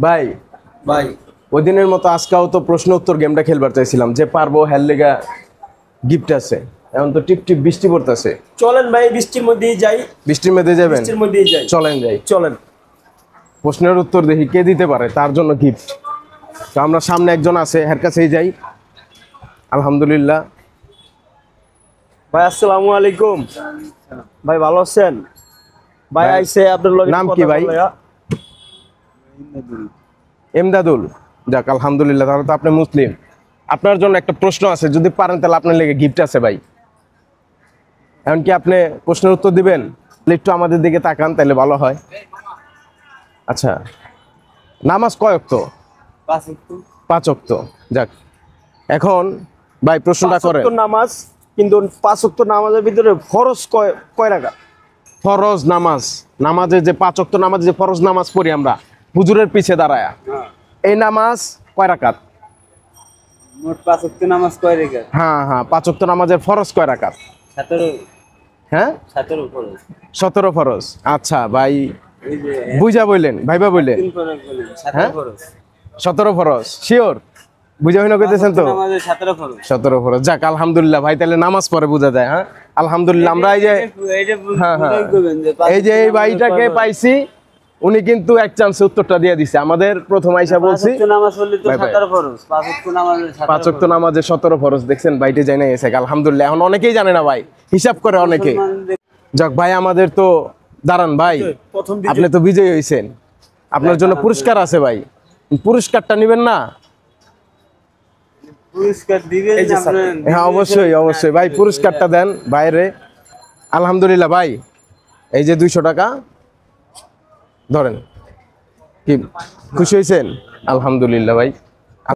ভাই ভাই ওই দিনের মতো আজকেও তো প্রশ্ন উত্তর গেমটা খেলবার চাইছিলাম, যে পারবো হেল লেগা গিফট আছে। এখন তো টিপ টিপ বৃষ্টি পড়তেছে। চলেন ভাই, বৃষ্টির মধ্যেই যাই। বৃষ্টির মধ্যে যাবেন? বৃষ্টির মধ্যেই যাই, চলেন যাই। চলেন। প্রশ্নের উত্তর দেখি কে দিতে পারে, তার জন্য গিফট। তো আমরা সামনে একজন আছে, এর কাছেই যাই। আলহামদুলিল্লাহ। ভাই আসসালামু আলাইকুম। ভাই ভালো আছেন? ভাই ভাই, আইছে আপনার লগে নাম কথা কি ভাই? বললাম। এমদাদুল। যাক আলহামদুলিল্লাহ, তাহলে তো আপনি মুসলিম। আপনার জন্য একটা প্রশ্ন আছে, যদি পারেন তাহলে আপনার লেগে গিফট আছে ভাই। এমনকি আপনি প্রশ্নের উত্তর দিবেন, একটু আমাদের দিকে তাকান তাহলে ভালো হয়। আচ্ছা, নামাজ কয় ওয়াক্ত? 5 ওয়াক্ত। 5 ওয়াক্ত। যাক, এখন ভাই প্রশ্নটা 5 করেন। ওয়াক্ত নামাজ, কিন্তু 5 ওয়াক্ত নামাজের ভিতরে ফরজ কয় রাকাত? ফরজ নামাজ, নামাজে যে 5 ওয়াক্ত নামাজে যে ফরজ নামাজ পড়ি আমরা হুজুরের পিছে দাঁড়ায়া, এই নামাজ কয় রাকাত? মোট 5 ওয়াক্ত নামাজ কয় রাকাত? হ্যাঁ হ্যাঁ, 5 ওয়াক্ত নামাজের ফরজ কয় রাকাত? 17। হ্যাঁ, 17 ফরজ। 17 ফরজ। আচ্ছা ভাই, এই যে বুঝা বললেন, ভাইবা বললেন। 3 ফরজ বলেন, 17 হ্যাঁ? ফরজ। 17 ফরজ শিওর? বুঝা হইনা কইতেছেন তো? নামাজে 17 ফরজ। 17 ফরজ। যাক আলহামদুলিল্লাহ ভাই, তাহলে নামাজ পড়ে বোঝা যায়। হ্যাঁ আলহামদুলিল্লাহ। আমরা এই যে হ্যাঁ হ্যাঁ, এই যে এই ভাইটাকে পাইছি, উনি কিন্তু এক চান্সে উত্তরটা দিয়ে দিছে। আমাদের প্রথম আইসা বলছি 5 ওয়াক্ত নামাজ পড়লে তো ভাই, ভাই। 17 ফরজ। 5 ওয়াক্ত নামাজে 5 ওয়াক্ত নামাজে 17 ফরজ। দেখছেন ভাইটি জানা গেছে। আলহামদুলিল্লাহ। এখন অনেকেই জানে না ভাই, হিসাব করে অনেকে। যাক ভাই, আমাদের তো দাঁড়ান ভাই, প্রথম আপনি তো বিজয়ী হয়েছেন, আপনার জন্য পুরস্কার আছে ভাই। পুরস্কারটা নেবেন না? পুরস্কার দিবেন আপনারা? হ্যাঁ অবশ্যই অবশ্যই ভাই, পুরস্কারটা দেন বাইরে। আলহামদুলিল্লাহ ভাই, এই যে 200 টাকা ধরেন। কি খুশি হয়েছেন? আলহামদুলিল্লাহ ভাই।